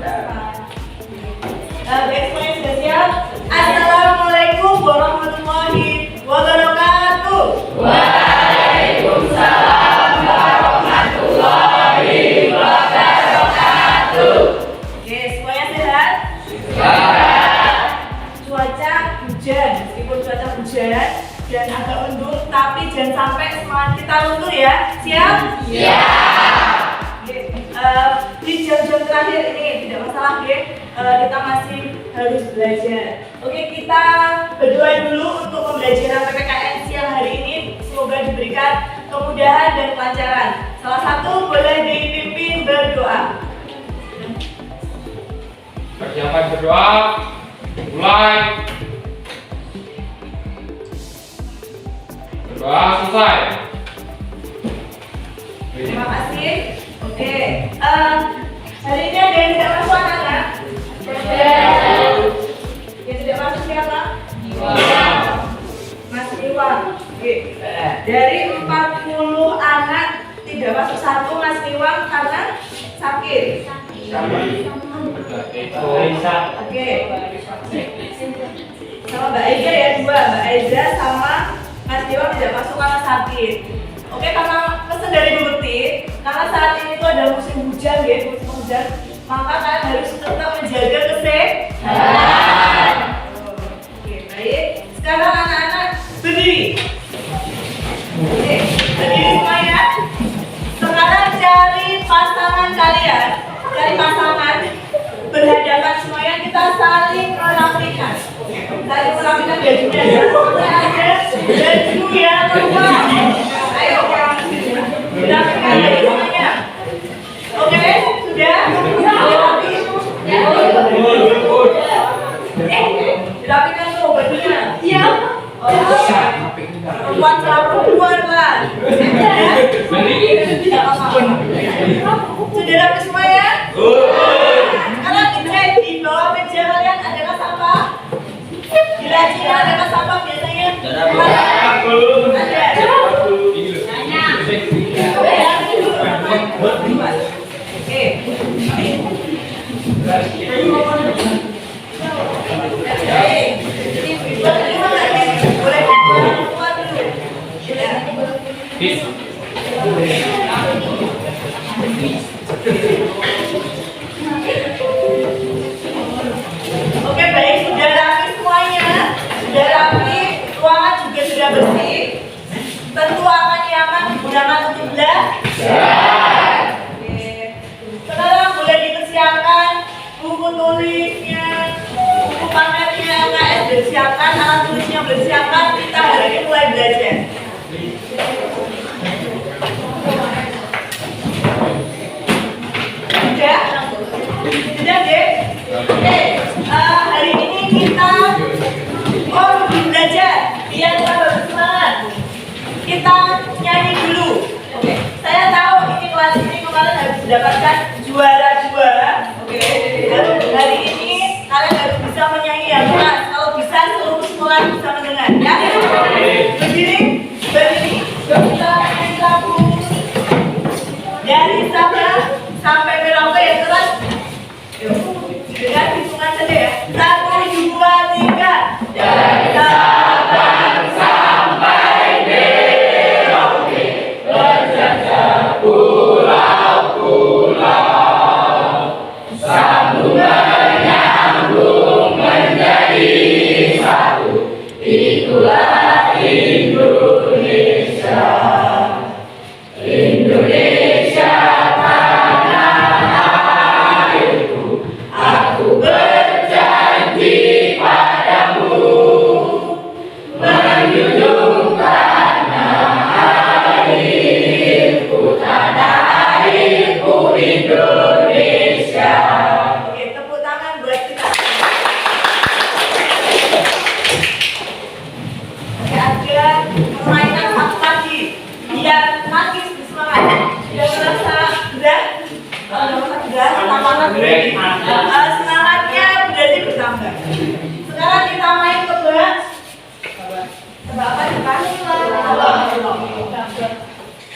Baik, semuanya sudah siap? Assalamualaikum warahmatullahi wabarakatuh. Waalaikumsalam warahmatullahi wabarakatuh. Oke, semuanya sehat? Sehat. Cuaca hujan, meskipun cuaca hujan dan agak mendung, tapi jangan sampai semangat kita luntur ya. Siap? Siap. Di jam-jam terakhir ini tidak masalah ya, kita masih harus belajar. Oke, kita berdoa dulu untuk pembelajaran PPKN siang hari ini. Semoga diberikan kemudahan dan kelancaran. Salah satu boleh dipimpin berdoa. Persiapan berdoa, mulai. Berdoa selesai. Terima kasih. Oke, hari ini ada yang tidak masuk anak-anak? Yang tidak masuk siapa? Mas Iwan. Oke. Dari 40 anak tidak masuk satu Mas Iwan karena sakit. Oke. Sama Mbak Eza ya, dua. Mbak Eza sama Mas Iwan tidak masuk karena sakit. Oke, karena pesan dari Bu Bekti, karena saat ini itu ada musim hujan ya, musim hujan, maka kalian harus tetap menjaga kesehatan. Oke, baik. Sekarang anak-anak berdiri. Oke, berdiri semuanya. Sekarang cari pasangan kalian, cari pasangan berhadapan semuanya, kita saling merapikan. Saling merapikan bajunya ya. Ada baju yang keluar. Ayo, merapikan baju semuanya. Oke, sudah? Dirapikan tuh bajunya. Iya. Perempuan sama perempuan lah. Sudah rapi semua ya? Sekarang dicek di bawah meja kalian adakah sampah? Di lacinya adakah sampah biasanya? Ada. Oke. Oke, baik, sudah rapi semuanya. Sudah rapi, ruangan juga sudah bersih. Tentu akan nyaman digunakan untuk belajar. Oke. Sekarang boleh dipersiapkan buku tulisnya, buku pamernya, UKS bersiapkan, alat tulisnya bersiapkan. Kita hari ini mulai belajar. Sudah deh. Oke, hari ini kita belajar biar kita bersemangat. Kita nyanyi dulu. Oke, saya tahu ini kelas ini kemarin harus mendapatkan juara 2. Oke, hari ini kalian harus bisa menyanyi yang keras. Kalau bisa seluruh sekolah bisa mendengar ya. Berdiri, berdiri. Kita dari Sabah sampai Merauke yang keras. Dengan hitungan saja ya. 1, 2, 3. Dari Sabang sampai Merauke, berjajah pulau-pulau, sambung menyambung menjadi satu. Itulah Indonesia. Indonesia tanah airku, aku berjanji padamu, menjunjung tanah airku Indonesia. Oke, tepuk tangan buat kita. Oke, ada permainan satu lagi biar makin bersemangat. Sudah merasa berat? Semangatnya berarti bertambah. Sekarang kita main tebak. Tebak apa?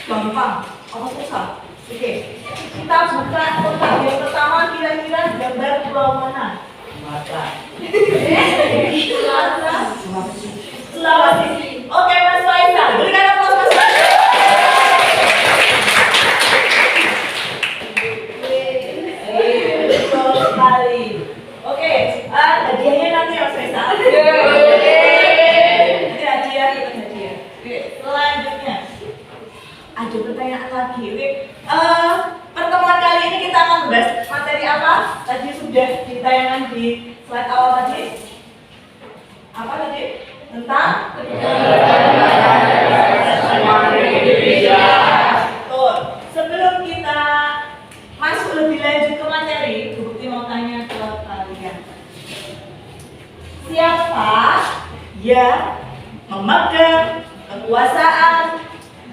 Gampang. Apa susah? Oke, kita buka kotak yang pertama, kira-kira gambar pulau mana? Sulawesi. Oke, Mas Faisal, berikan aplaus Mas Faisal. Betul sekali. Oke, hadiahnya nanti Mas Faisal. Nanti hadiah. Oke, selanjutnya ada pertanyaan lagi. Oke, pertemuan kali ini kita akan membahas materi apa? Tadi sudah ditayangkan di slide awal tadi. Apa tadi? Tentang Indonesia. Betul. Sebelum kita masuk lebih lanjut ke materi, Bukti mau tanya ke kalian. Siapa yang memegang kekuasaan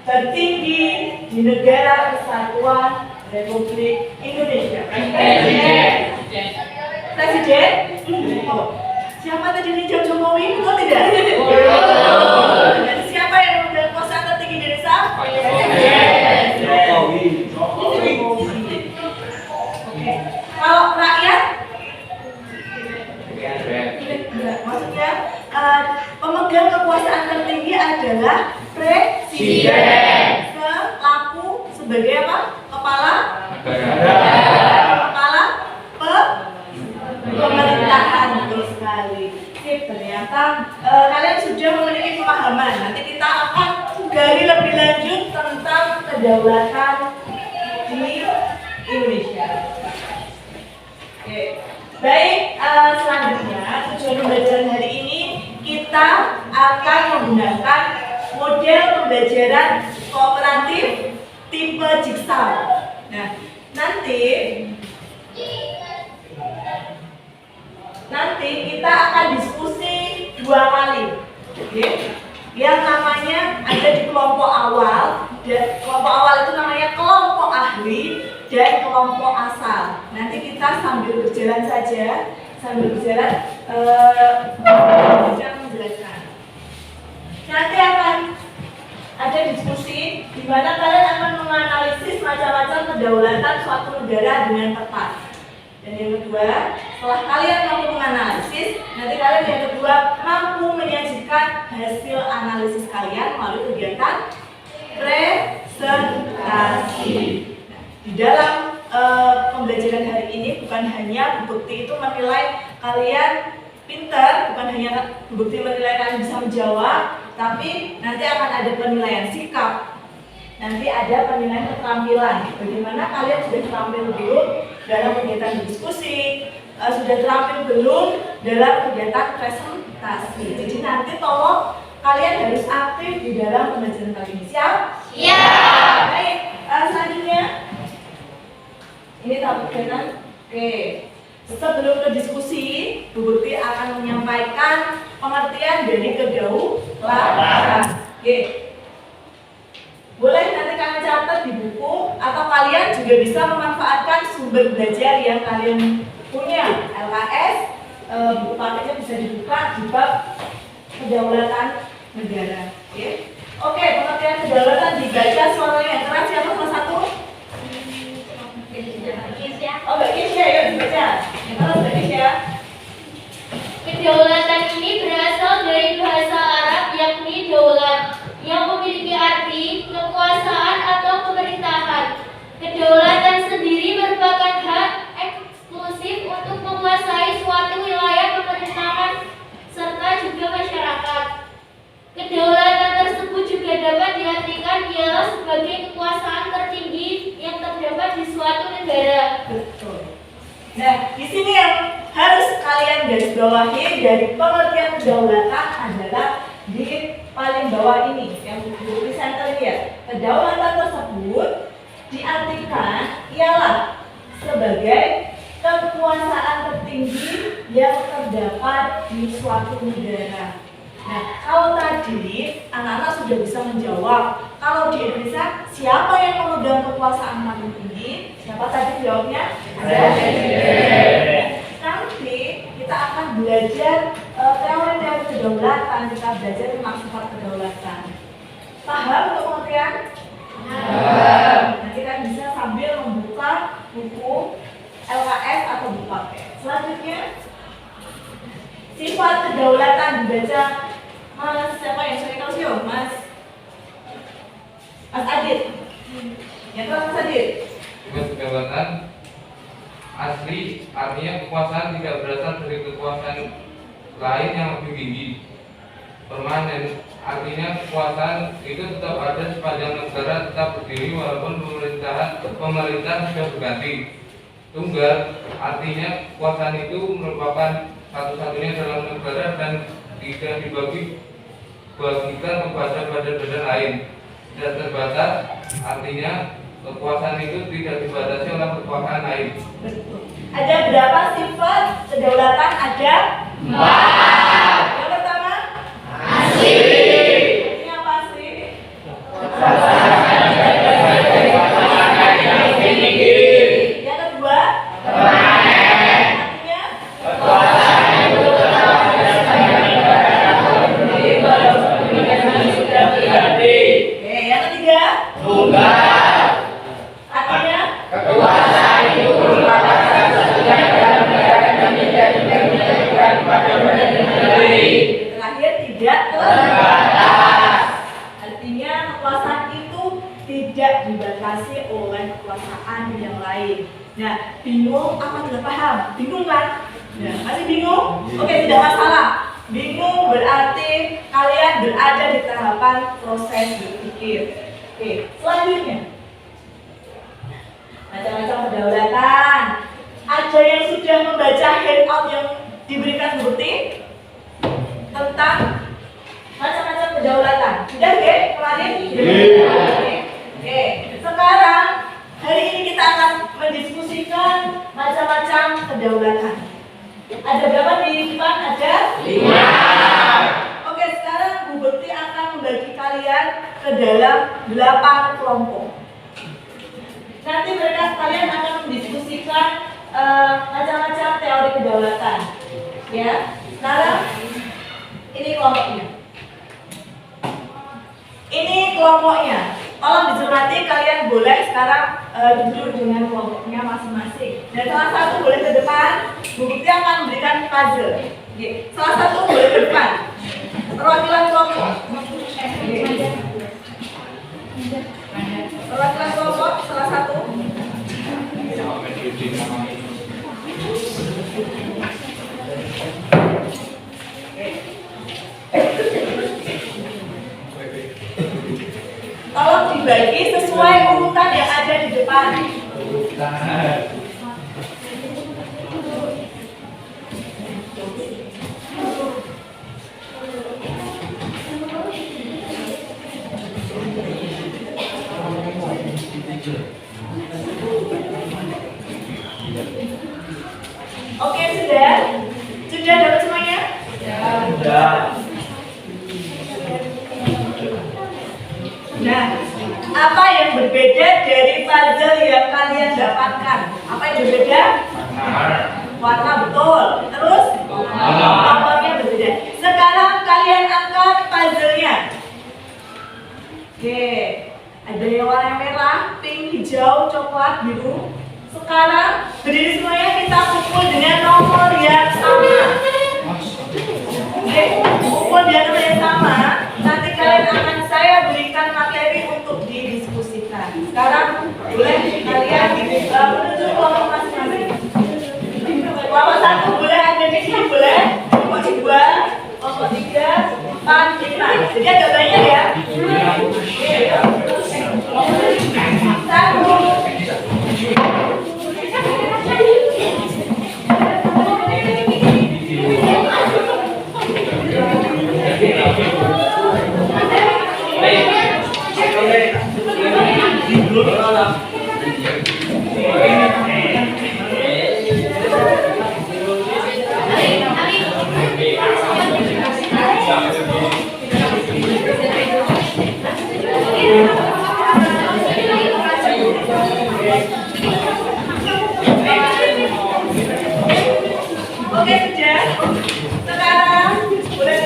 tertinggi di negara kesatuan Republik Indonesia? Presiden? Oh. Siapa tadi nih Jokowi? Betul tidak? Dan siapa yang memegang kekuasaan tertinggi di Indonesia? Jokowi. Oke. Kalau rakyat? Enggak. Maksudnya pemegang kekuasaan tertinggi adalah presiden. Selaku sebagai apa? Kepala pemerintahan. Betul sekali. Sip, ternyata kalian sudah memiliki pemahaman. Nanti kita akan gali lebih lanjut tentang kedaulatan di Indonesia. Oke. Baik, selanjutnya tujuan pembelajaran hari ini kita akan menggunakan model pembelajaran kooperatif tipe Jigsaw. Nah, nanti kita akan diskusi 2 kali. Oke. Yang namanya ada di kelompok awal, dan kelompok awal itu namanya kelompok ahli dan kelompok asal. Nanti kita sambil berjalan saja, bisa menjelaskan. Nanti akan ada diskusi di mana kalian akan menganalisis macam-macam kedaulatan suatu negara dengan tepat. Dan yang kedua, setelah kalian mampu menganalisis, nanti kalian yang kedua mampu menyajikan hasil analisis kalian melalui kegiatan presentasi. Di dalam pembelajaran hari ini bukan hanya bukti itu menilai kalian pintar, bukan hanya bukti menilai kalian bisa menjawab, tapi nanti akan ada penilaian sikap. Nanti ada penilaian keterampilan. Bagaimana kalian sudah terampil belum dalam kegiatan diskusi, sudah terampil belum dalam kegiatan presentasi. Jadi nanti tolong kalian harus aktif di dalam pembelajaran kali ini. Siap? Siap. Baik, selanjutnya ini tahap kegiatan. Oke. Sebelum ke diskusi, Bu Bukti akan menyampaikan pengertian dari kedaulatan. Oke. Boleh nanti kalian catat di buku, atau kalian juga bisa memanfaatkan sumber belajar yang kalian punya. LKS, buku paketnya bisa dibuka di bab kedaulatan negara. Oke, pengertian kedaulatan dibaca suaranya yang keras. Siapa salah satu? Oh, Mbak Kisya, yuk dibaca. Yang keras Mbak Kisya. Kedaulatan ini berasal dari bahasa Arab yakni daulat, yang memiliki arti kekuasaan atau pemerintahan. Kedaulatan sendiri merupakan hak eksklusif untuk menguasai suatu wilayah pemerintahan serta juga masyarakat. Kedaulatan tersebut juga dapat diartikan ialah sebagai kekuasaan tertinggi yang terdapat di suatu negara. Betul. Nah, di sini yang harus kalian garis bawahi dari pengertian kedaulatan adalah di paling bawah ini, yang di center ini ya. Kedaulatan tersebut diartikan ialah sebagai kekuasaan tertinggi yang terdapat di suatu negara. Nah, kalau tadi anak-anak sudah bisa menjawab, kalau di Indonesia siapa yang memegang kekuasaan paling tinggi? Siapa tadi jawabnya? Presiden. Nanti kita akan belajar teori-teori kedaulatan, kita belajar tentang sifat kedaulatan. Paham untuk pengertian? Nanti kan bisa sambil buku LKS atau buku paket. Selanjutnya, sifat kedaulatan dibaca Mas siapa yang sering tahu Mas Adit. Yang tahu Mas Adit? Sifat kedaulatan asli artinya kekuasaan tidak berasal dari kekuasaan lain yang lebih tinggi. Permanen artinya kekuasaan itu tetap ada sepanjang negara tetap berdiri walaupun pemerintah sudah berganti. Tunggal artinya kekuasaan itu merupakan satu-satunya dalam negara dan tidak dibagikan kepada badan-badan lain. Tidak terbatas artinya kekuasaan itu tidak dibatasi oleh kekuasaan lain. Ada berapa sifat kedaulatan? Ada 4. Yang pertama, Asli. ini apa asli? Yang kedua, artinya Oke, yang ketiga, artinya Kekuasaan itu merupakan satu-satunya dalam negara dan tidak diberikan kepada badan lain. terakhir tidak terbatas. Artinya kekuasaan itu tidak dibatasi oleh kekuasaan yang lain. Nah, bingung apa tidak paham? Bingung kan? Nah, masih bingung? Oke, tidak masalah. Bingung berarti kalian berada di tahapan proses berpikir. Oke, selanjutnya macam-macam kedaulatan. Ada yang sudah membaca handout yang diberikan bukti tentang macam-macam kedaulatan. Sudah nggih kemarin? Oke. Sekarang hari ini kita akan mendiskusikan macam-macam kedaulatan. Ada berapa di depan? Ada 5. Oke, sekarang Bu Bekti akan membagi kalian ke dalam 8 kelompok. Nanti mereka sekalian akan mendiskusikan macam-macam teori kedaulatan. Ya, sekarang ini kelompoknya. Ini kelompoknya. Tolong dicermati, kalian boleh sekarang duduk dengan kelompoknya masing-masing. Dan salah satu boleh ke depan. Bu Bukti akan memberikan puzzle. Oke. Salah satu boleh ke depan. Perwakilan kelompok. Perwakilan kelompok salah satu. Tolong dibagi sesuai urutan yang ada di depan. Oke, sudah? Sudah dapat semuanya? Sudah. Nah, apa yang berbeda dari puzzle yang kalian dapatkan? Apa yang berbeda? Warna betul. Terus? Nomornya berbeda. Sekarang kalian angkat puzzle-nya. Oke. Ada yang warna merah, pink, hijau, coklat, biru. Sekarang berdiri semuanya, kita pukul dengan nomor yang sama. Oke, pukul dengan nomor yang sama. Nanti kalian akan saya berikan materi untuk didiskusikan. Sekarang boleh kalian menuju kelompok masing-masing. Kelompok 1 boleh ada di sini, boleh. Kelompok 2, kelompok 3, 4, 5. Jadi agak banyak ya. Satu. Oke, sudah. Sekarang boleh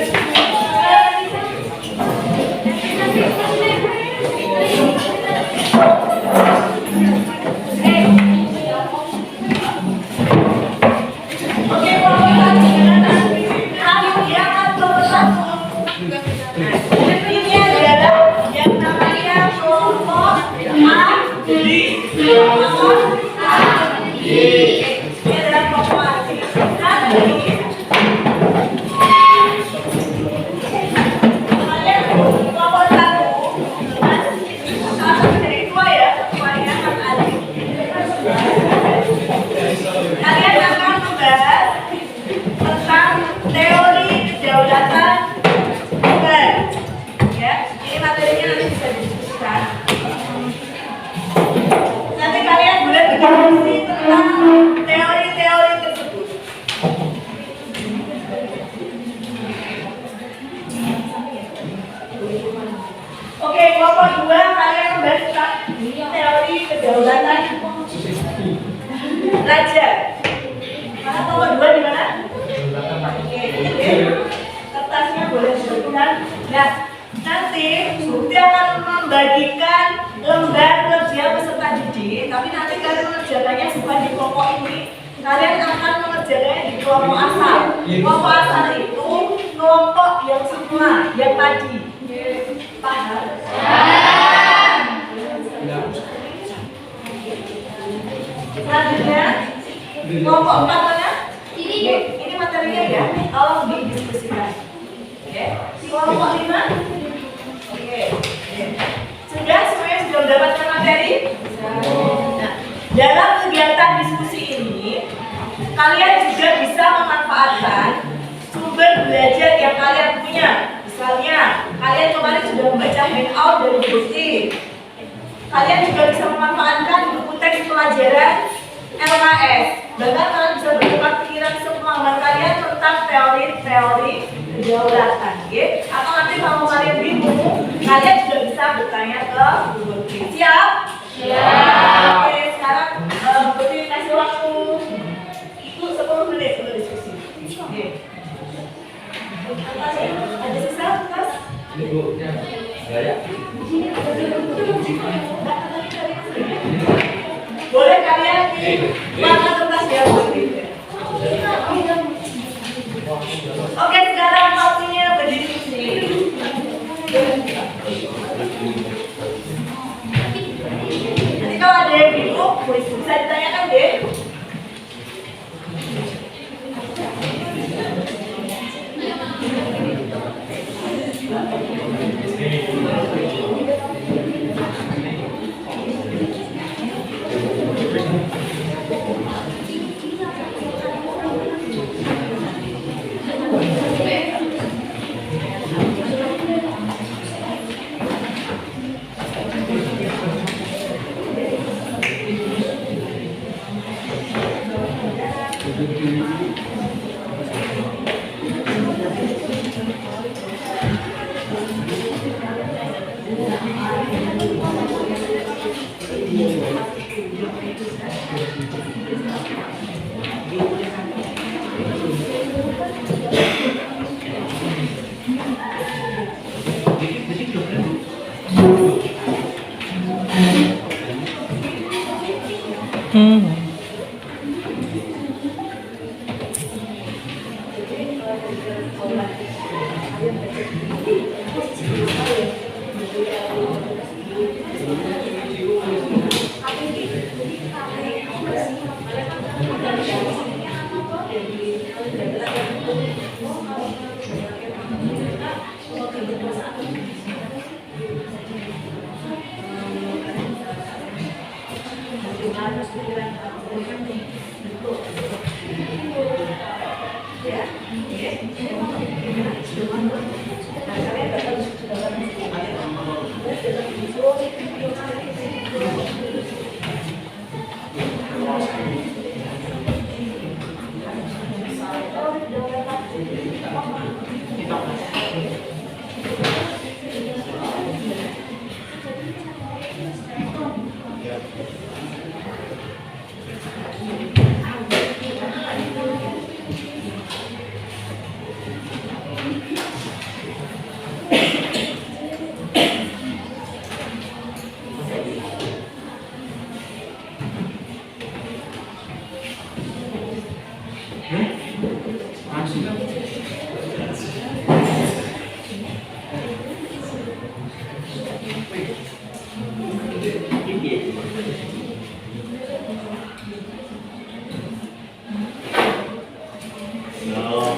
belajar. Mana nomor 2 di mana? Oke. Kertasnya boleh diberikan. Nah, nanti Bukti akan membagikan lembar kerja peserta didik, tapi nanti kalian mengerjakannya bukan di kelompok ini. Kalian akan mengerjakannya di kelompok asal. Kelompok asal itu kelompok yang semua, yang tadi. Paham? Selanjutnya, kelompok 4 mana? Ini materinya ya, tolong didiskusikan. Oke. Kelompok 5. Oke. Sudah semuanya sudah mendapatkan materi? Nah, dalam kegiatan diskusi ini, kalian juga bisa memanfaatkan sumber belajar yang kalian punya. Misalnya, kalian kemarin sudah membaca handout dari Bukti. Kalian juga bisa memanfaatkan buku teks pelajaran LKS. Bahkan kalian bisa bertukar pikiran sepengalaman kalian tentang teori-teori kedaulatan. Atau nanti kalau kalian bingung, kalian juga bisa bertanya ke Bukti. Siap? Siap. Oke, sekarang Bukti kasih waktu Ibu 10 menit untuk diskusi. Oke. Ada sisa kertas? Boleh kalian di mana kertas ya? Oke, sekarang waktunya berdiskusi. Nanti kalau ada yang bingung, bisa ditanyakan deh.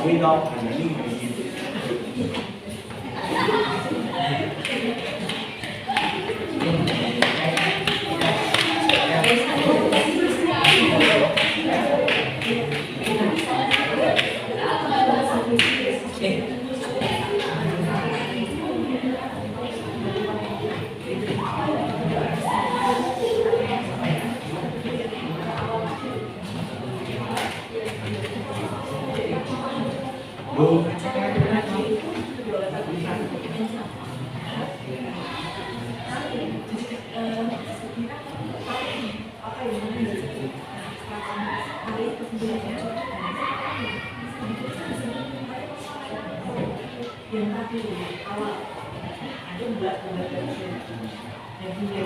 Quy đo thành những gì Yang tadi awal ada bulat yang punya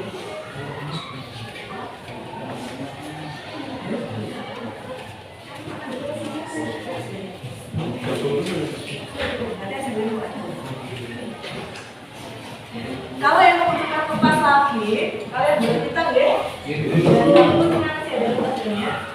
kalau yang membutuhkan kupas lagi, kalian boleh kita ya. Dan kamu masih ada kupasnya.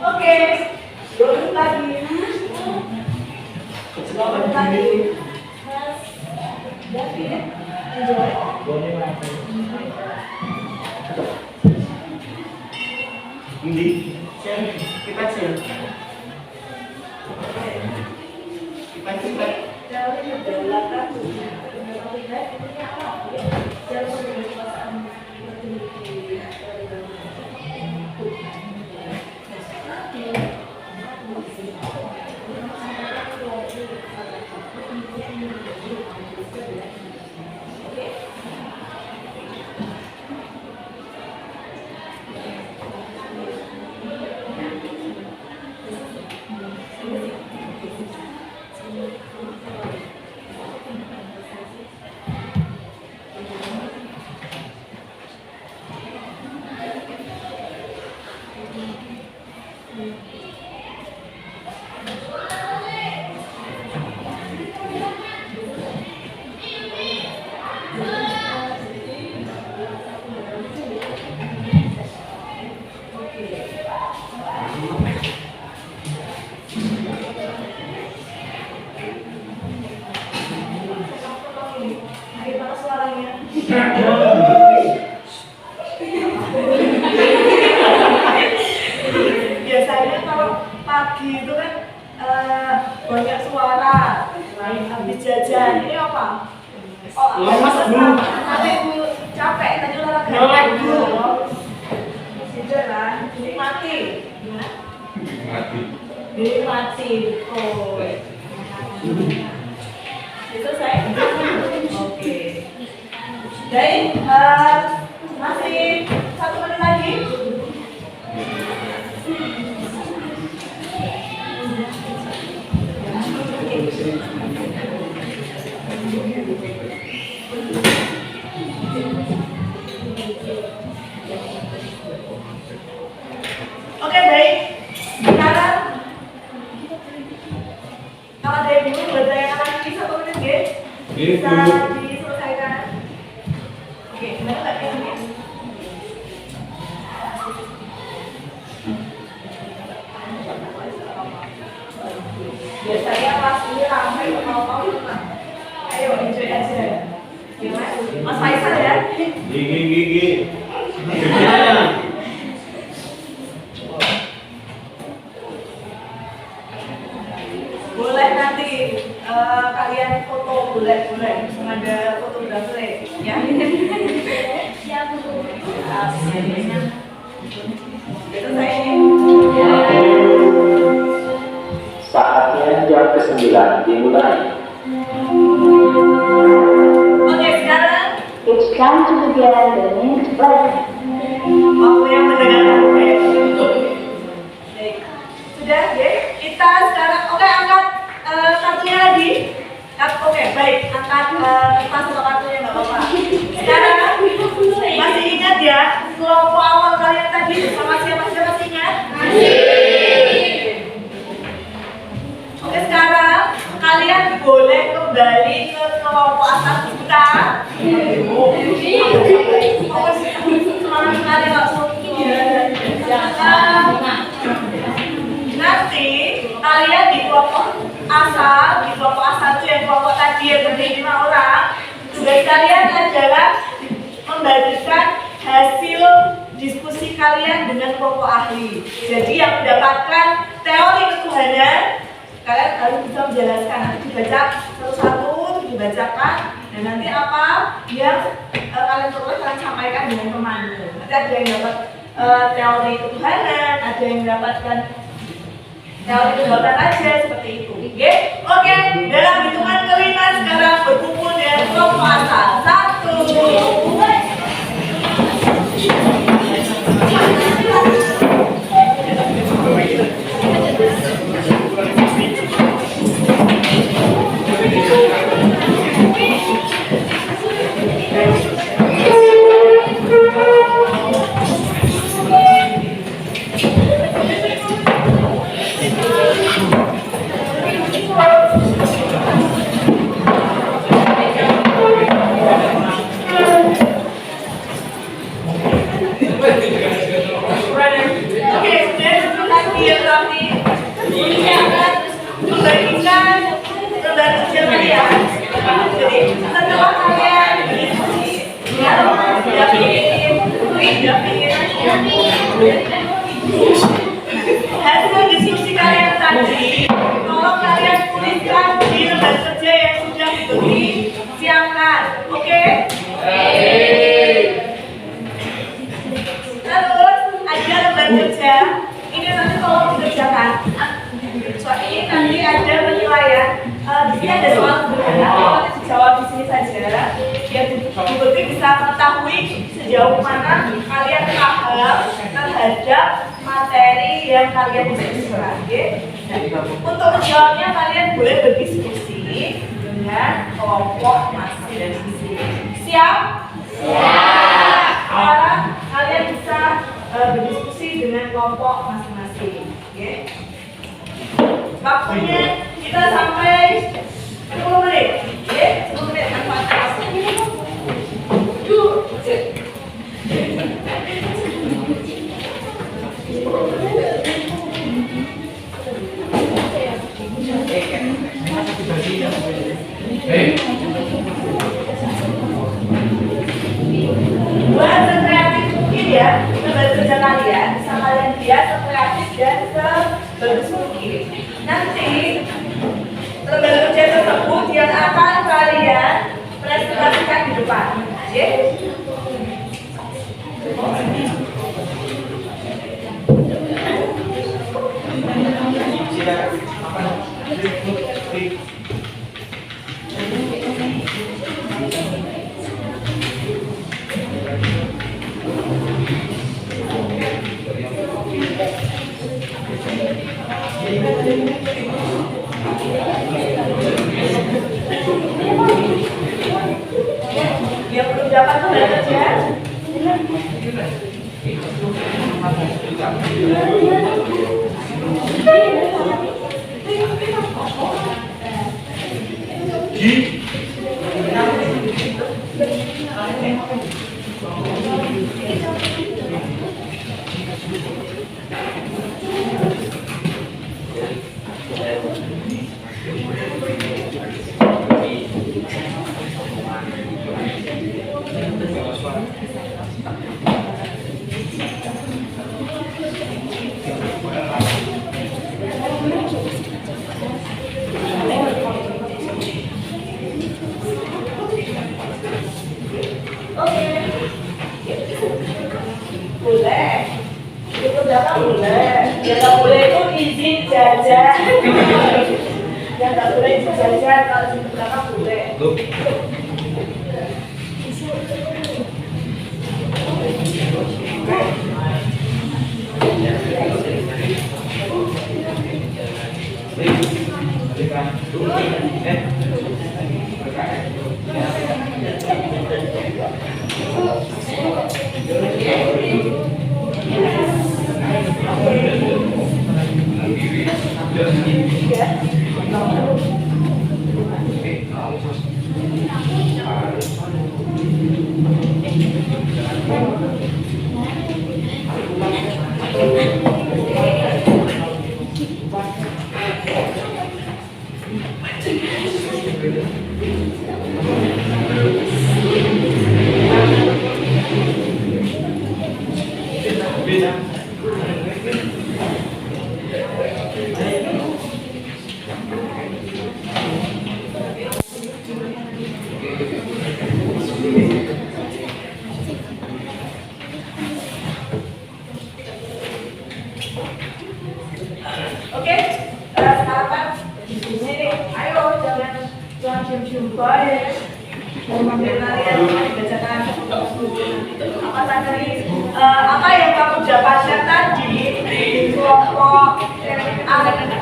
Oke, dulu lagi. Selamat lagi. Mas David, enjoy. Hindi. Kita sih. Kita. Jangan belakang. Jangan berkekuasaan. Gimana suaranya? Biasanya kalau pagi itu kan banyak suara, habis jajan. Ini apa? Oh, Lemas, Bu. Nanti Bu capek tadi olahraga. Melek, Bu. Jalan, ini mati. Ini mati. Oh. Itu saya. Oke. Jadi masih 1 menit lagi. Oke, baik. Sekarang kalau dari dulu berdayakan lagi 1 menit ya. Bisa diselesaikan. Oke, gimana Mbak Kayaknya? Biasanya pas ini ramai mau ayo enjoy aja. Gimana? Mas Faisal ya? Gigi. Boleh nanti kalian foto boleh ada fotografer ya. Siap, Bu. Itu saya ini. Saatnya jam ke-9 dimulai. Oke, sekarang It's time Sekarang kemudian ini Aku yang mendengarkan Baik. Sudah ya. Kita sekarang angkat kartunya lagi. Oke, baik. Angkat kertas atau kartunya nggak apa-apa. Sekarang masih ingat ya kelompok awal kalian tadi sama siapa masih ingat? Oke, sekarang kalian boleh kembali ke kelompok atas kita. Semangat kalian langsung. Nanti kalian di kelompok asal itu yang kelompok tadi yang berdiri 5 orang. Tugas kalian adalah membagikan hasil diskusi kalian dengan kelompok ahli. Jadi yang mendapatkan teori ketuhanan kalian harus bisa menjelaskan, nanti dibaca satu-satu, dibacakan, dan nanti apa yang kalian perlu kalian sampaikan dengan pemandu. Nanti ada yang dapat teori ketuhanan, ada yang mendapatkan teori kedaulatan aja seperti itu. Oke, dalam hitungan kelima sekarang berkumpul dengan kelompok asal. 1. Hasil diskusi kalian tadi, tolong kalian tuliskan di lembar kerja yang sudah disiapkan, oke? Terus ada lembar kerja, ini nanti tolong dikerjakan. Soal ini nanti ada penilaian. Di sini ada soal sederhana, nanti dijawab di sini saja. Biar Bukti bisa mengetahui sejauh mana kalian paham terhadap materi yang kalian diskusikan. Untuk menjawabnya kalian boleh berdiskusi dengan kelompok masing-masing. Siap? Siap. Sekarang kalian bisa berdiskusi dengan kelompok masing-masing. Waktunya kita sampai 10 menit. 10 menit manfaatkan. Buat sekreatif mungkin ya, lembar kerja kalian bisa kalian lihat sekreatif dan sebagus mungkin. Nanti lembar kerja tersebut yang akan kalian presentasikan di depan. Yang belum dapat lembar kerja, boleh. Ikut belakang boleh. Yang nggak boleh itu izin jajan. Yang nggak boleh izin jajan, kalau izin belakang boleh. Oke, sekarang kan di sini nih, ayo jangan diem-diem baik. Biar kalian bacakan apa tadi, apa yang kamu dapatkan tadi di kelompok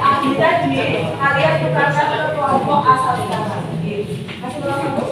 Adi tadi, kalian tukarkan ke kelompok asal sekarang. Masih berapa?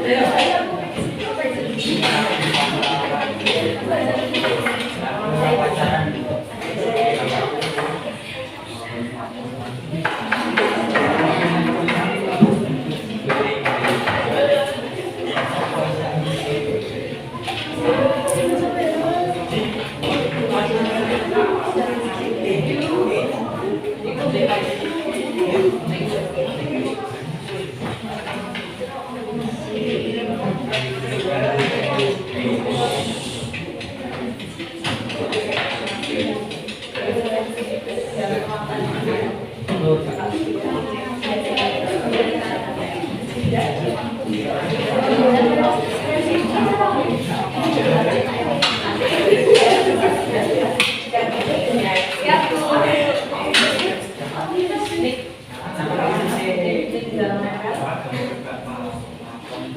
Yeah.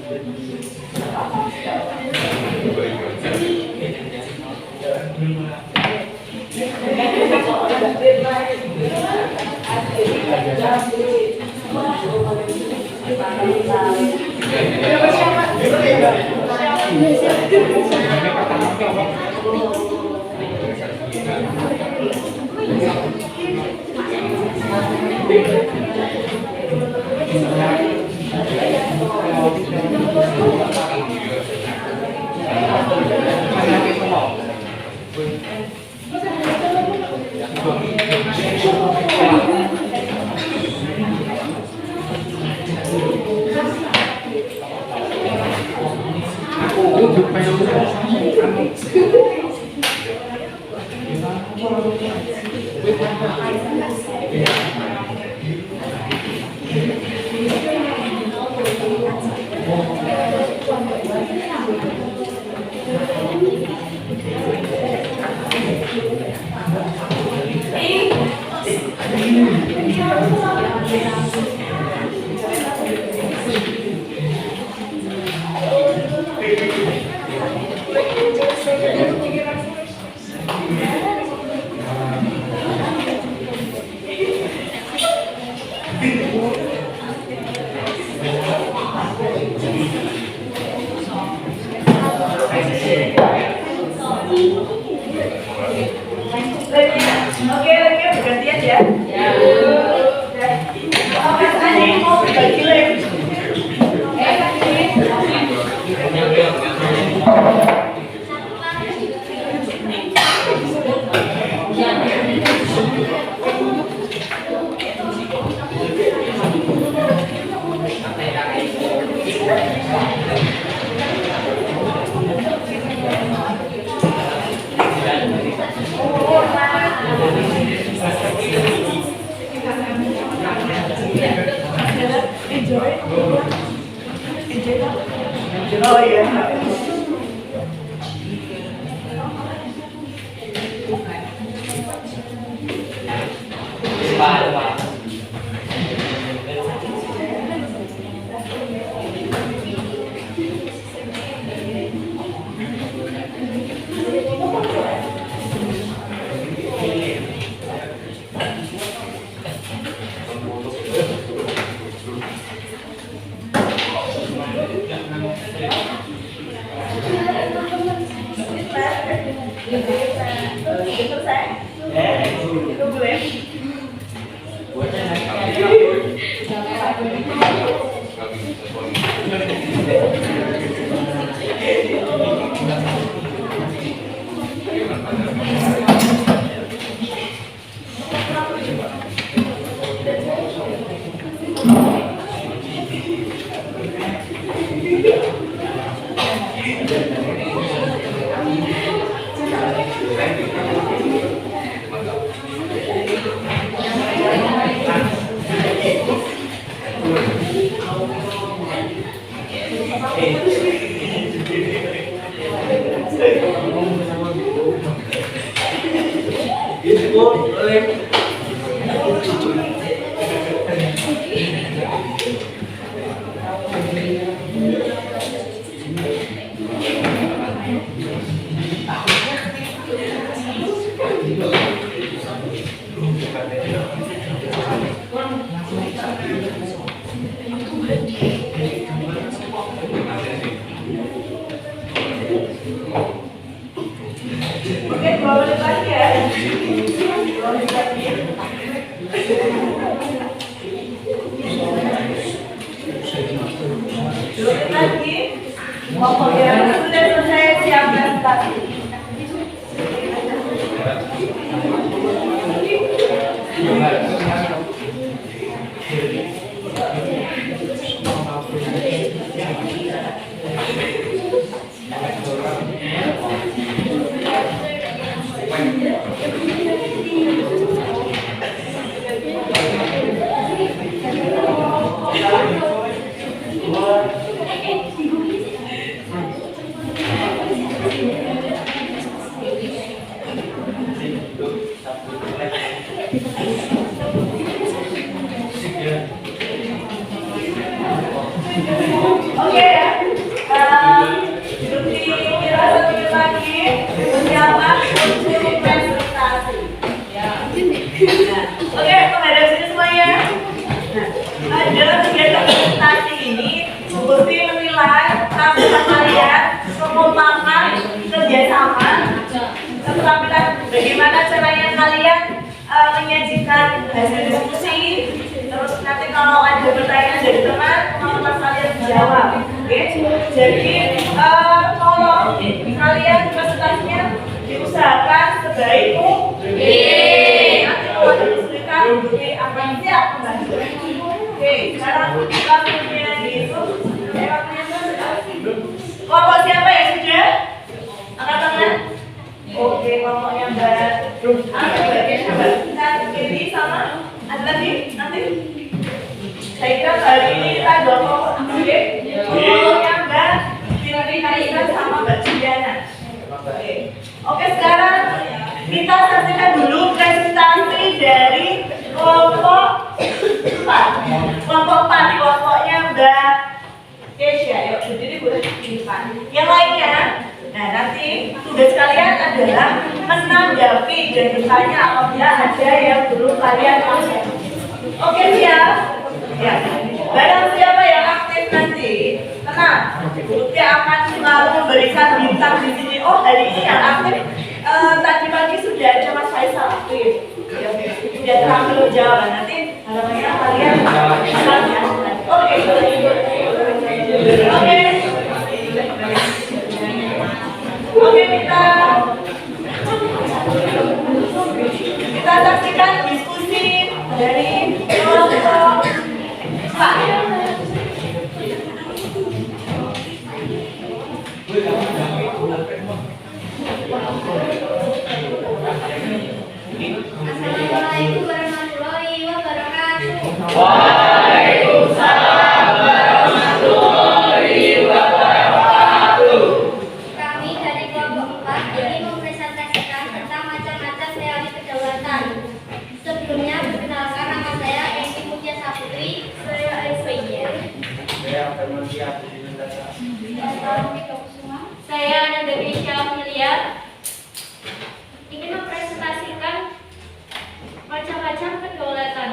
Oke, bergantian ya. Mas Ani mau berbagi lem. Oh iya. Oke, 2 menit lagi ya. 2 menit lagi. Lagi, kelompok yang sudah selesai siap presentasi. Oke ya. Nah, oke, menghadap sini semuanya. Nah, dalam kegiatan presentasi ini, Bu Gusti menilai keterampilan kalian, kekompakan, kerjasama, keterampilan bagaimana caranya kalian menyajikan hasil diskusi. Terus nanti kalau ada pertanyaan dari teman, kemampuan kalian menjawab. Oke, jadi kalau kalian presentasinya diusahakan sebaik mungkin. Nanti kalau ada kesulitan, akan siap membantu. Oke, sekarang waktunya itu. Kelompok siapa yang sudah? Angkat tangan. Oke, kelompoknya Mbak. Kita pilih sama. Ada lagi? Nanti. Saya kira kali ini kita dua kelompok. Oke. Kelompoknya Mbak. Pilih Kaisa sama Mbak Juliana. Oke, sekarang kita saksikan dulu presentasi dari kelompok 4. Kelompok 4, kelompoknya Mbak Keisha. Yuk, berdiri boleh di depan. Yang lainnya, nah nanti tugas kalian adalah menanggapi dan bertanya apabila ada yang belum kalian tahu. Oke, siap? Ya. Barang siapa yang aktif nanti, tenang. Bukti akan selalu memberikan bintang di sini. Oh, hari ini yang aktif tadi pagi sudah ada Mas Faisal aktif. Sudah terakhir jawaban. Nanti harapannya kalian akan ya. Oke. Oke, kita saksikan diskusi dari kelompok Pak. Assalamualaikum warahmatullahi wabarakatuh. Waalaikumsalam warahmatullahi wabarakatuh. Kami dari kelompok 4 ini mempresentasikan tentang macam-macam teori kedaulatan. Sebelumnya perkenalkan, nama saya Eni Mutia Saputri. Saya Ananda Grisha Amelia ingin mempresentasikan macam-macam kedaulatan.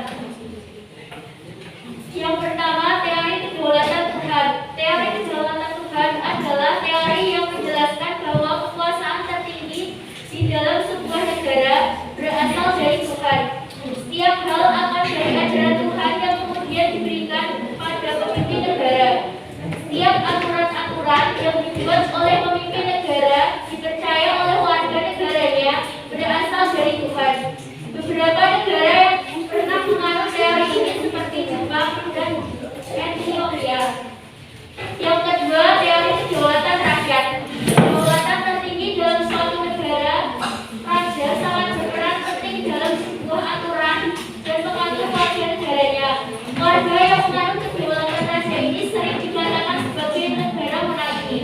Yang pertama, teori kedaulatan Tuhan. Teori kedaulatan Tuhan adalah teori yang menjelaskan bahwa kekuasaan tertinggi di dalam sebuah negara berasal dari Tuhan. Setiap hal akan dari ajaran Tuhan yang kemudian diberikan pada pemimpin negara. Setiap aturan-aturan yang dibuat oleh pemimpin negara dipercaya oleh warga negaranya berasal dari Tuhan. Beberapa negara yang pernah menganut teori ini seperti Jepang dan Ethiopia. Yang kedua, teori kedaulatan rakyat. Kedaulatan tertinggi dalam suatu negara, raja sangat berperan penting dalam sebuah aturan dan mengatur warga negaranya. Warga yang menganut kedaulatan raja ini sering dikatakan sebagai negara monarki.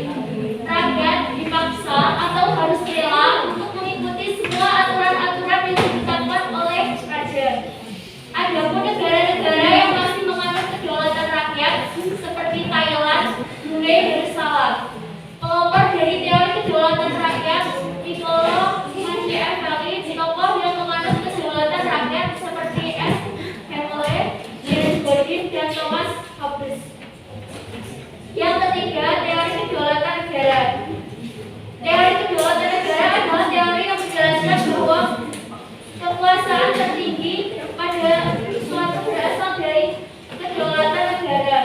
Rakyat dipaksa atau harus rela untuk mengikuti semua aturan-aturan yang ditetapkan oleh raja. Adapun negara-negara yang masih menganut kedaulatan rakyat seperti Thailand, Brunei Darussalam. Pelopor dari teori kedaulatan rakyat Niccolo Machiavelli, tokoh yang menganut kedaulatan rakyat seperti S. Hamilton, James Baldwin, dan Thomas Hobbes. Yang ketiga, teori kedaulatan negara. Teori kedaulatan negara adalah teori yang menjelaskan bahwa kekuasaan tertinggi pada suatu berasal dari kedaulatan negara.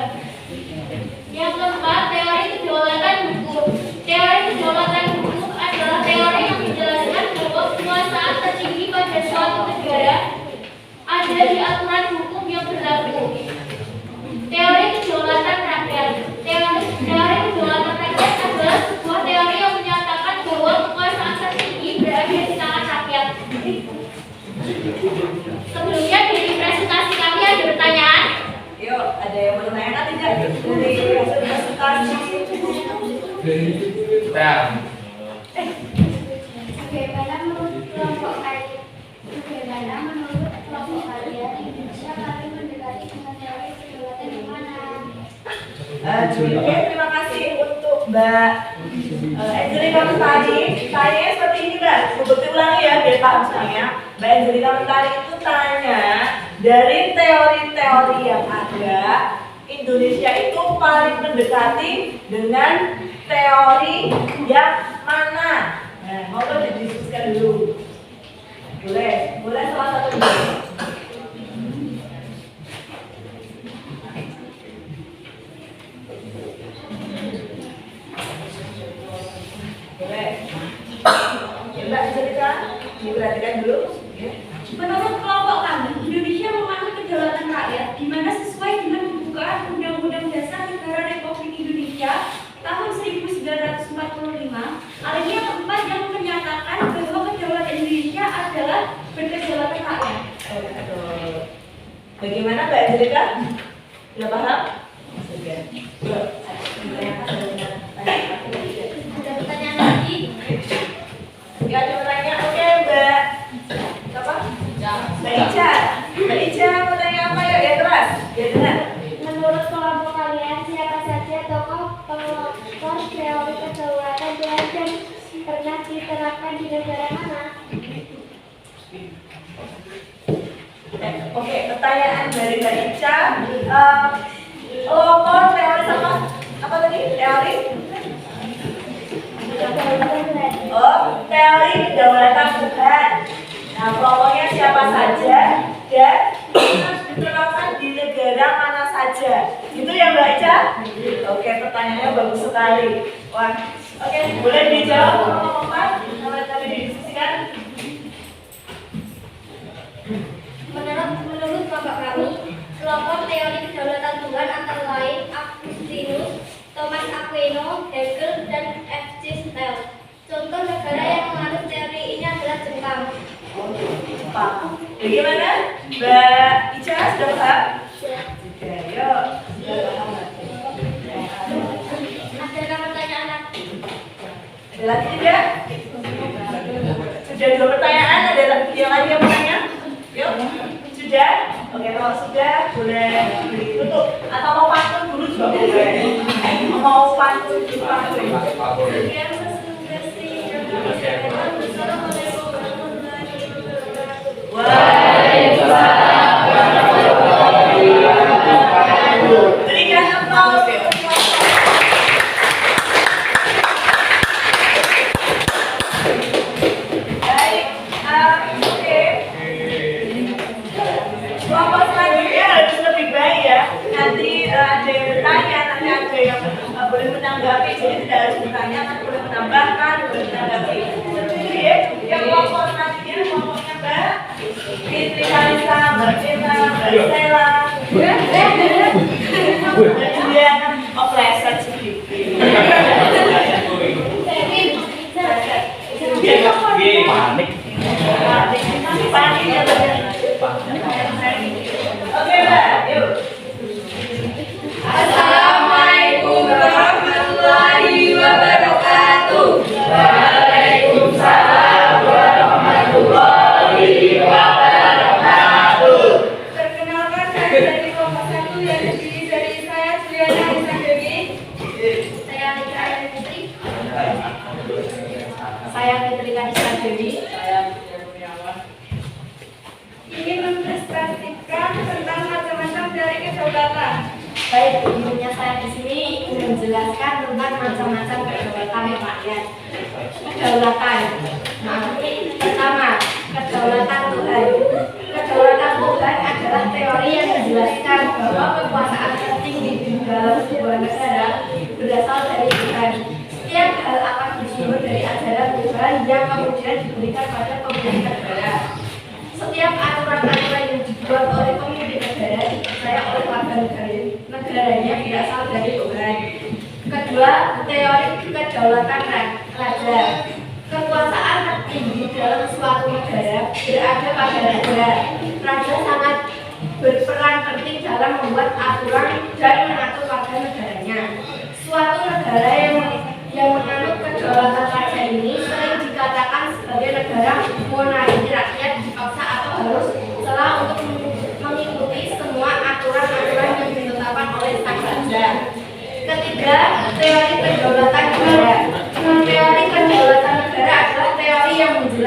Yang keempat, teori kedaulatan hukum. Teori kedaulatan hukum adalah teori yang menjelaskan bahwa kekuasaan tertinggi pada suatu negara ada di aturan hukum yang berlaku. Teori kedaulatan rakyat. Teori kedaulatan rakyat adalah sebuah teori yang menyatakan bahwa kekuasaan tertinggi berada di tangan rakyat. Sebelumnya dari presentasi kami ada pertanyaan? Yuk, ada yang mau bertanya tidak? Dari hasil presentasi. Bagaimana menurut kelompok kalian Indonesia paling mendekati dengan teori kedaulatan yang mana? Terima kasih untuk Mbak Angelika Mentari, tanya seperti ini Mbak. Bukti ulangi ya biar paham semuanya. Mbak Angelika Mentari itu tanya dari teori-teori yang ada, Indonesia itu paling mendekati dengan teori yang mana? Nah, mau didiskusikan dulu. Boleh salah satu dulu. Boleh. Ya, Mbak Angelika, diperhatikan dulu. Ya. Menurut kelompok kami, Indonesia memanut kedaulatan rakyat, di mana sesuai dengan pembukaan Undang-Undang Dasar Negara Republik Indonesia tahun 1945, alinea keempat yang menyatakan bahwa kedaulatan Indonesia adalah berkedaulatan rakyat. Bagaimana Mbak Angelika? Sudah paham? Sudah. Ada pertanyaan lagi? Gak ada pertanyaan? Oke Mbak. Apa? Mbak Ica. Mbak Ica mau tanya apa ya? Ya terus. Ya dengar. Menurut kelompok kalian, siapa saja tokoh pelopor teori kedaulatan dan pernah diterapkan di negara mana? Oke, pertanyaan dari Mbak Ica. Pelopor teori sama apa tadi? Teori? Oh, teori kedaulatan Tuhan. Nah, pelopornya siapa saja dan harus diterapkan di negara mana saja. Gitu ya Mbak Ica? Oke, pertanyaannya bagus sekali. Wah, oke, boleh dijawab teman-teman. Kalau tadi didiskusikan. Menurut kelompok kami, kelompok teori kedaulatan Tuhan antara lain Agustinus, Thomas Aquino, Hegel, dan F.C. Steele. Contoh negara yang menganut teori ini adalah Jepang. Pak, bagaimana? Mbak Ica sudah paham? Sudah, yuk. Sudah paham. Ada pertanyaan lagi? Ada lagi tidak? Sudah 2 pertanyaan, ada yang lagi yang bertanya? Yuk, sudah? Oke, kalau sudah boleh ditutup. Atau mau pantun dulu juga boleh. Mau pantun dulu pantun. Berikan aplaus. Baik, oke. Kelompok selanjutnya harus lebih baik ya. Nanti ada yang bertanya, nanti ada yang boleh menanggapi. Jadi tidak harus bertanya, nanti boleh menambahkan, boleh menanggapi. Setuju ya? Yang kelompok selanjutnya kelompoknya Mbak Fitri Kalisa, Mbak Cita, Mbak Stella. Mbak Juliana, oplesan sedikit. Panik. Panik ya Mbak. Oke Mbak, yuk. Assalamualaikum warahmatullahi wabarakatuh. Waalaikumsalam warahmatullahi wabarakatuh. Perkenalkan, saya dari kelompok 1 yang terdiri dari saya, Juliana Isandegi. Saya Lika Putri. Saya Fitri Kalisa Dewi. Ingin mempresentasikan tentang macam-macam dari kedaulatan. Baik, sebelumnya saya di sini ingin menjelaskan tentang macam-macam kedaulatan rakyat. Kedaulatan. Nah, pertama, kedaulatan Tuhan. Kedaulatan Tuhan adalah teori yang menjelaskan bahwa kekuasaan tertinggi di dalam sebuah negara berasal dari Tuhan. Setiap hal akan bersumber dari ajaran Tuhan yang kemudian diberikan pada pemimpin negara. Setiap aturan-aturan yang dibuat oleh pemimpin negara dipercaya oleh warga negaranya berasal dari Tuhan. Kedua, teori kedaulatan raja. Kekuasaan tertinggi dalam suatu negara berada pada raja. Raja sangat berperan penting dalam membuat aturan dan mengatur warga negaranya. Suatu negara yang menganut kedaulatan raja ini sering dikatakan sebagai negara monarki, rakyat dipaksa atau harus salah untuk mengikuti semua aturan-aturan yang ditetapkan oleh sang raja. Ketiga, teori kedaulatan negara.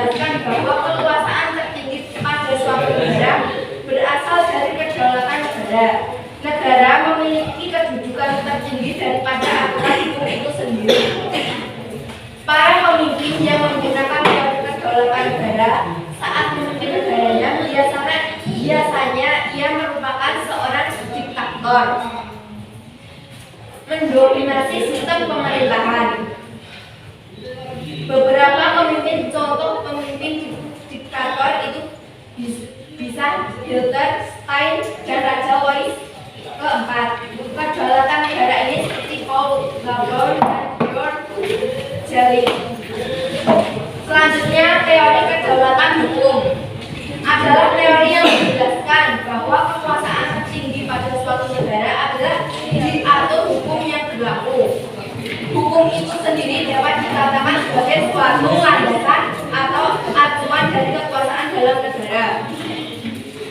menjelaskan bahwa kekuasaan tertinggi pada suatu negara berasal dari kedaulatan negara. Negara memiliki kedudukan tertinggi daripada aturan hukum itu sendiri. Para pemimpin yang menggunakan teori kedaulatan negara saat memimpin negaranya biasanya ia merupakan seorang diktator, mendominasi sistem pemerintahan. Beberapa pemimpin, contoh pemimpin diktator itu bisa Hitler, Stalin, dan Raja Boris keempat. Kedaulatan negara ini seperti Paul Gabor dan Georg Jellick. Selanjutnya, teori kedaulatan hukum adalah teori yang menjelaskan bahwa kekuasaan tertinggi pada suatu negara adalah diatur hukum yang berlaku. Hukum itu sendiri dapat dikatakan sebagai suatu landasan atau acuan dari kekuasaan dalam negara.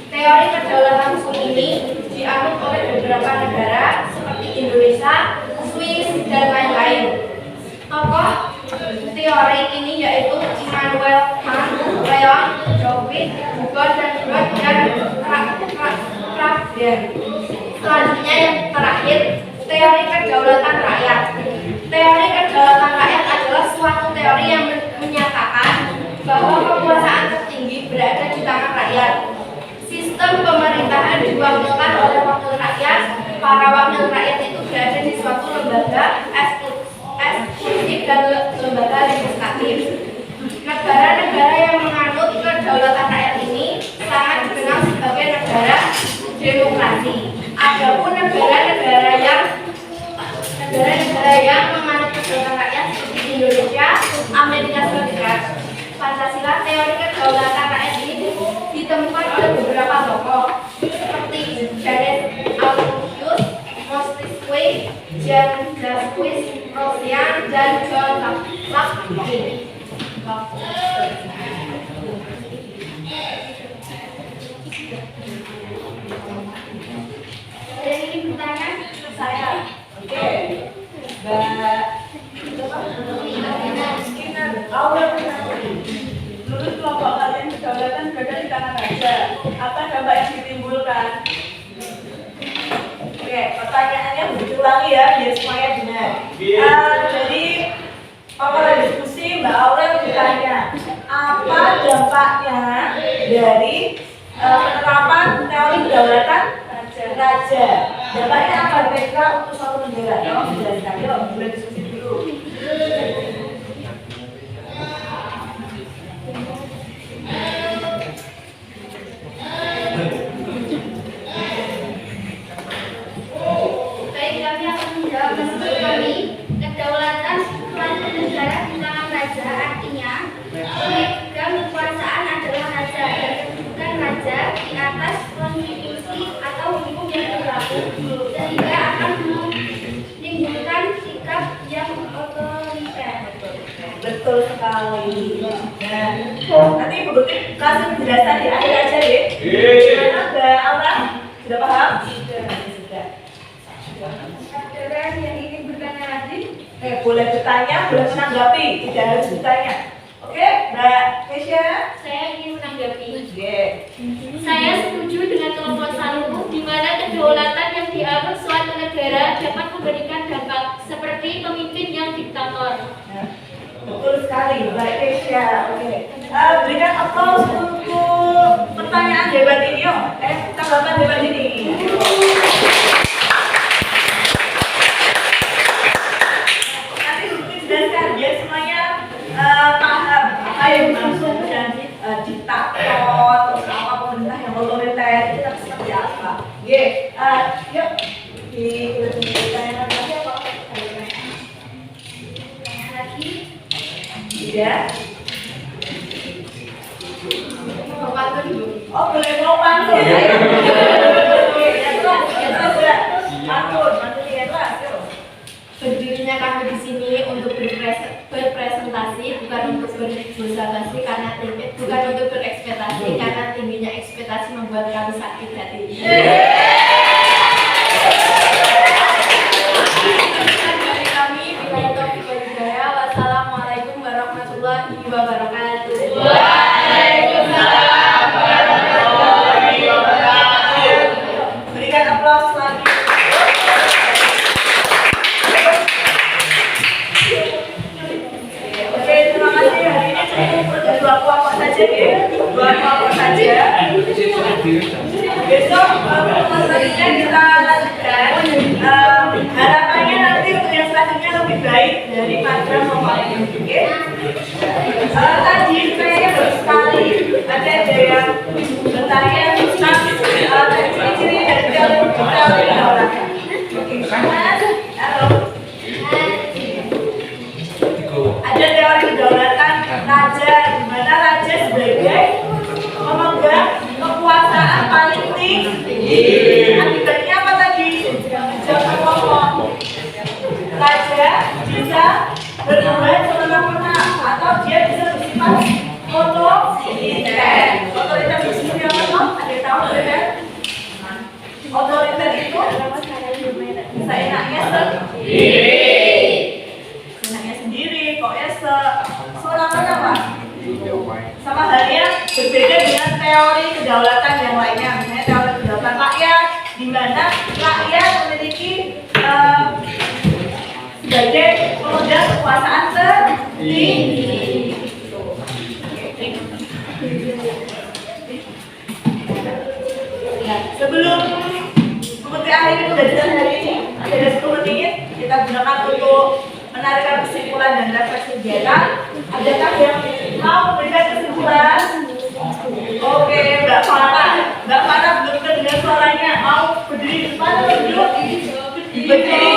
Teori kedaulatan hukum ini dianut oleh beberapa negara seperti Indonesia, Swiss, dan lain-lain. Tokoh teori ini yaitu Immanuel Kant, Leon Joubert, Hugo dan Krafft. Selanjutnya yang terakhir, teori kedaulatan rakyat. Teori kedaulatan rakyat adalah suatu teori yang menyatakan bahwa kekuasaan tertinggi berada di tangan rakyat. Sistem pemerintahan diwakilkan oleh wakil rakyat. Para wakil rakyat itu berada di suatu lembaga eksekutif dan lembaga legislatif. Negara-negara yang menganut kedaulatan rakyat ini sangat dikenal sebagai negara demokrasi. Adapun negara-negara yang menganut kedaulatan rakyat seperti Indonesia, Amerika Serikat. Pancasila, teori kedaulatan rakyat ini ditemukan oleh beberapa tokoh seperti Janet Augustus, Montesquieu, Jean-Jacques Rousseau, dan John Locke. Ada yang ingin bertanya? Saya. Oke. Mbak Aura, menurut kelompok kalian kedaulatan berada di tangan raja. Apa dampak yang ditimbulkan? Oke, pertanyaannya diulangi ya biar semuanya benar. Jadi pada diskusi Mbak Aura bertanya, apa dampaknya dari penerapan teori kedaulatan raja? Dampaknya apa kira-kira untuk suatu negara? Tolong dijelaskan. Yuk, mulai diskusi dulu. Baik, kami akan menjawab menurut kami. Kedaulatan suatu negara di tangan raja artinya pemegang kekuasaan adalah raja dan kedudukan raja di atas konstitusi atau hukum yang berlaku, sehingga akan menimbulkan sikap yang otoriter. Betul sekali. Nah, nanti Ibu Guti kasih penjelasan di akhir aja ya. Gimana Mbak Aura? Sudah paham? Sudah. Ada yang ingin bertanya lagi? Boleh bertanya, boleh menanggapi, tidak harus bertanya. Oke, Mbak Keisha? Saya ingin menanggapi. Oke. Saya setuju dengan kelompok satu di mana kedaulatan yang dianut suatu negara dapat memberikan dampak seperti pemimpin yang diktator. Nah, betul sekali, Mbak Keisha. Oke. Berikan aplaus untuk pertanyaan debat ini, yuk. Tanggapan debat ini. Nanti Gusti jelaskan biar semuanya paham apa yang langsung dan diktator, terus apa pemerintah yang otoriter itu seperti apa. Oke, yuk ditanya lagi apa? Lagi, Tidak. mau pantun dulu. Oh, boleh mau pantun ya? Ya terus, ya. Pantun ya terus. Yuk. Berdirinya kami di sini untuk berpresentasi, bukan untuk berbasa-basi karena bukan untuk berekspektasi karena tingginya ekspektasi membuat kami sakit hati. Dari kami, bila Taufik wal Hidayah. Wassalamualaikum warahmatullahi wabarakatuh. baik daripada memakai. Oke? Tadi kayaknya bagus sekali. Ada yang bertanya tentang ciri-ciri dari teori kedaulatan. Oke, Mas. Halo. Ada teori kedaulatan raja, di mana raja sebagai pemegang kekuasaan paling tinggi. Akibatnya apa tadi? Jangan ngomong. Raja bisa berbuat semena-mena atau dia bisa bersifat otoriter. Otoriter itu seperti apa? Ada yang tahu tidak? Otoriter itu seenaknya sendiri, pokoknya seolah-olah apa? Sama halnya berbeda dengan teori kedaulatan yang lainnya. Misalnya teori kedaulatan rakyat, di mana rakyat memiliki sebagai pemegang kekuasaan tertinggi. Nah, sebelum mengikuti akhir pembelajaran hari ini, ada 10 menit kita gunakan untuk menarikan kesimpulan dan refleksi kegiatan. Adakah yang mau memberikan kesimpulan? Oke, Mbak Farah. Mbak Farah belum terdengar suaranya. Mau berdiri di depan atau duduk? Berdiri.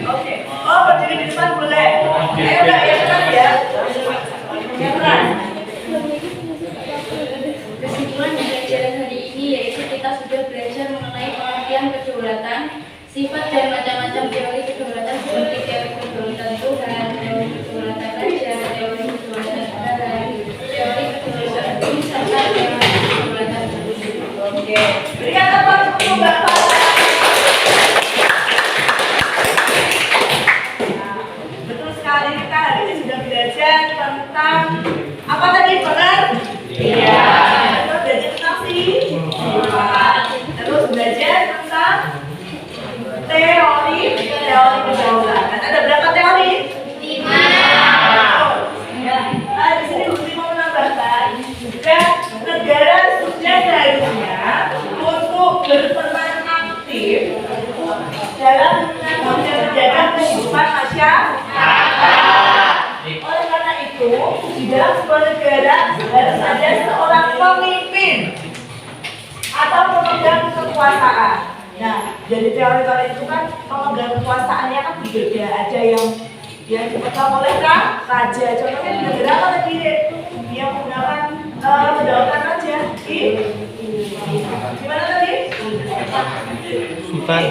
Oke. Oh, berdiri di depan boleh. Ayo Mbak, yang keras ya. Yang keras. Kesimpulan dari pelajaran hari ini yaitu kita sudah belajar mengenai pengertian kedaulatan, sifat dan macam-macam teori kedaulatan seperti teori kedaulatan Tuhan, teori kedaulatan raja, teori kedaulatan negara, teori kedaulatan bumi serta teori kedaulatan penduduk. Oke. Berikan tepuk untuk Mbak Farah. Betul sekali, kita hari ini sudah belajar tentang apa tadi? Pengertian. Terus belajar tentang sifat. Terus belajar tentang teori kedaulatan. Ada berapa teori? 5. Ya, di sini Bukti mau menambahkan jika negara sudah seharusnya untuk berperan aktif dalam menjaga kehidupan masyarakat. Oleh karena itu, di dalam sebuah negara harus ada seorang pemimpin atau pemegang kekuasaan. Nah, dari teori-teori itu kan pemegang kekuasaannya kan berbeda. Ada yang dipegang oleh raja. Contohnya di negara apa tadi? Yang menggunakan kedaulatan raja di mana tadi? Sultan.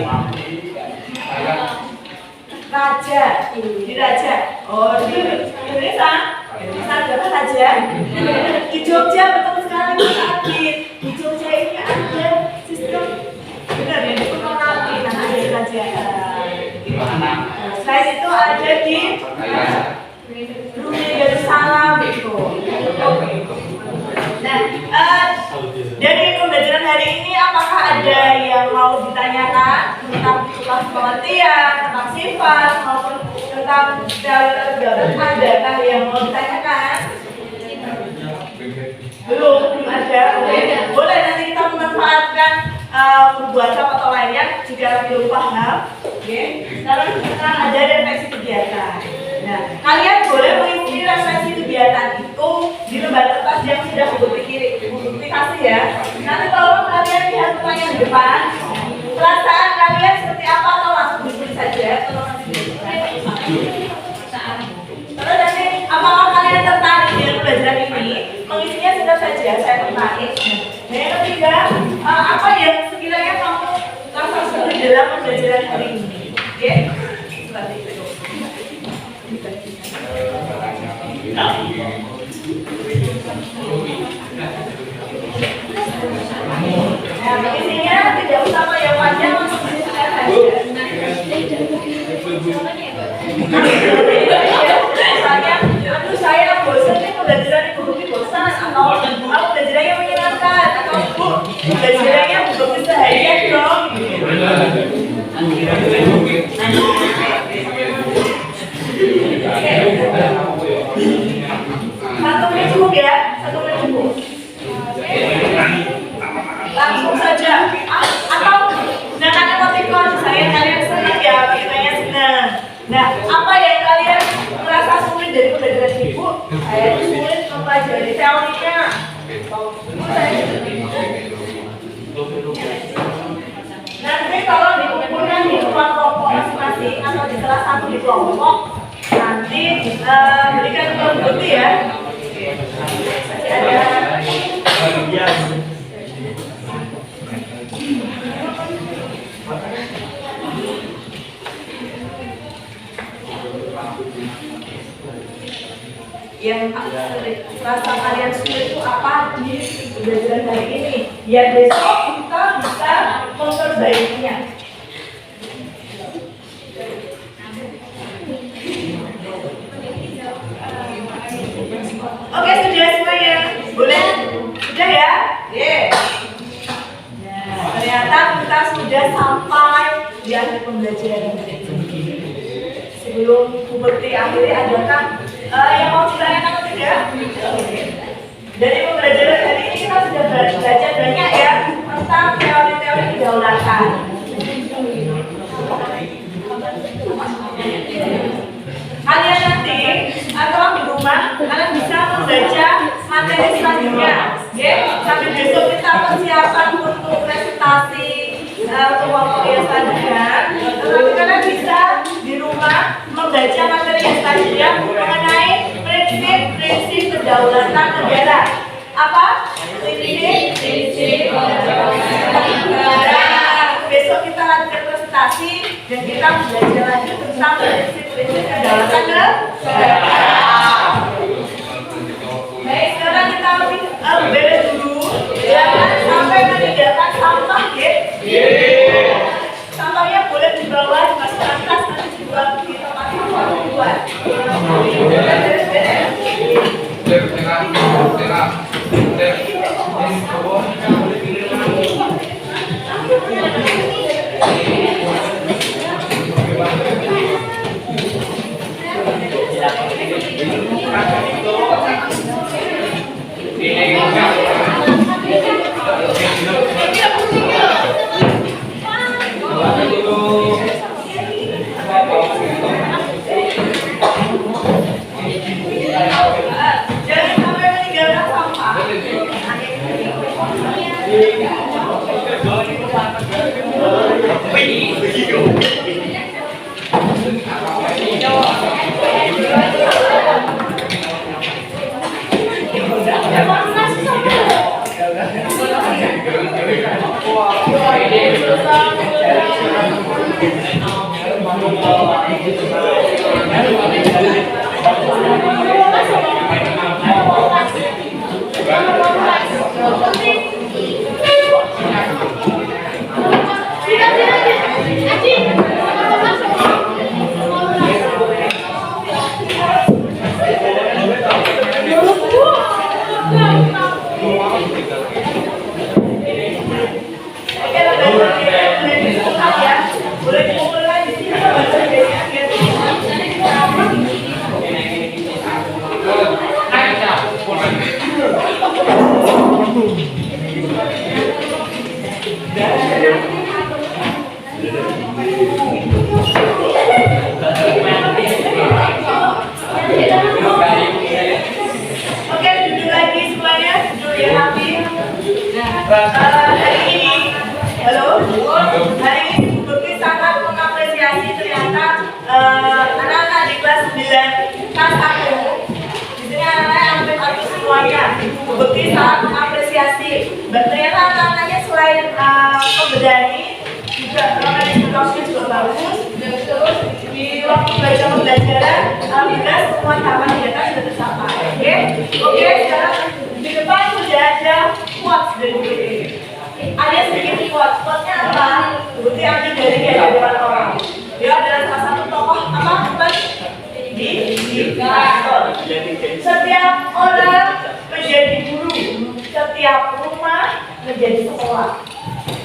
Raja, di raja. Oh, di Indonesia. Indonesia adalah raja. Di Jogja betul sekali Mas Adit. Di Jogja ini ada sistem benar ya, itu monarki karena ada kerajaan. Selain itu ada di Brunei Darussalam itu. Oke. Nah, dari pembelajaran hari ini apakah ada yang mau ditanyakan tentang pengertian, tentang sifat, maupun tentang teori kedaulatan? Adakah yang mau ditanyakan? Belum ada. Oke. Boleh nanti kita memanfaatkan perbuatan atau lainnya jika belum paham. Oke. Sekarang kita ada refleksi kegiatan. Nah, kalian boleh mengisi refleksi kegiatan itu di lembar kertas yang sudah publikasi ya. Nanti tolong kalian lihat pertanyaan depan. Perasaan kalian seperti apa atau langsung ditulis saja. Terus nanti apakah kalian tertarik dengan pelajaran ini? Mengisinya sudah saja, saya tertarik. Nah, yang ketiga, apa yang sekiranya kamu rasa seru dalam pembelajaran hari ini? Oke? Seperti itu. Nah, mengisinya tidak usah yang panjang, langsung dituliskan saja. Misalnya, aduh saya bosan nih pembelajaran ibu Bukti bosan, atau pembelajarannya menyenangkan, atau bu pembelajarannya Bu Bukti seharian dong. Satu menit cukup ya, 1 menit cukup. Langsung saja, atau gunakan emoticon Nah, apa yang kalian merasa sulit dari pembelajaran ibu? Saya itu sulit mempelajari teorinya. Nanti kalau dikumpulkan di rumah kelompok masing-masing atau di salah satu di kelompok, nanti berikan ke bukti ya. Ada. Yang rasa kalian sulit itu apa di pembelajaran hari ini? Ya besok kita bisa memperbaikinya. Oke, sudah semuanya? Boleh? Sudah ya? Nah, ternyata kita sudah sampai di akhir pembelajaran. Sebelum seperti akhirnya adakah yang mau ditanyakan atau tidak? Dari pembelajaran hari ini kita sudah belajar banyak ya tentang teori-teori kedaulatan. Kalian nanti atau di rumah kalian bisa membaca materi selanjutnya. Sampai besok kita persiapan untuk presentasi kelompok yang selanjutnya. Tetapi kalian bisa di rumah membaca materi yang selanjutnya mengenai prinsip-prinsip kedaulatan negara. Apa? Prinsip negara. Besok kita lanjutkan presentasi dan kita belajar lagi tentang prinsip-prinsip kedaulatan negara. Baik, sekarang kita beres dulu. Jangan sampai meninggalkan sampah, ya. Sampahnya boleh dibawa dimasukkan tas nanti dibuang di tempat sampah luar. Jangan sampai meninggalkan sampah. Boleh dikumpul lagi di Oke, duduk lagi semuanya, duduk ya Hafi. Hari ini, halo, hari ini Bukti sangat mengapresiasi ternyata anak-anak di kelas 9 kelas 1. Di sini anak-anak hampir habis semuanya. Bukti sangat mengapresiasi. Ternyata anak-anaknya selain pembedani, juga organisasi juga bagus. Terus di waktu belajar pembelajaran, alhamdulillah semua tahapan kegiatan sudah tercapai. Oke, sekarang di depan sudah ada quotes dari Bukti. Ada sedikit quotes-nya apa? Bukti ambil dari kehadiran orang. Dia adalah salah satu tokoh apa? Diktator. Setiap orang menjadi guru, setiap rumah menjadi sekolah.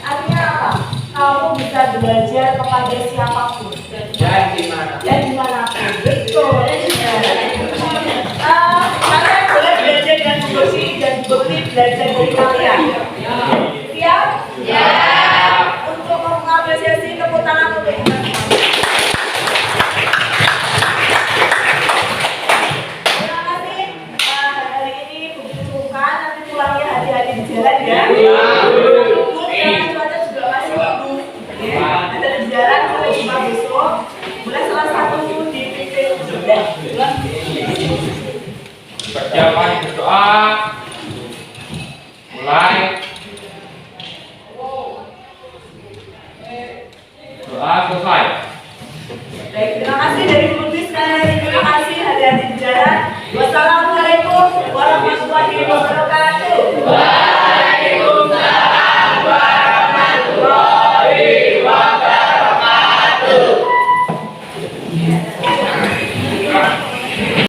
Artinya apa? Kamu bisa belajar kepada siapapun dan dimanapun. Betul. Kalian boleh belajar dengan Bukti dan Bukti belajar dari kalian. Siap? Ya. Untuk mengapresiasi tepuk tangan untuk kita. Persiapan berdoa. Mulai. Doa selesai. Baik, terima kasih dari Bu Bukti sekali lagi. Terima kasih hati-hati di jalan. Wassalamualaikum warahmatullahi wabarakatuh.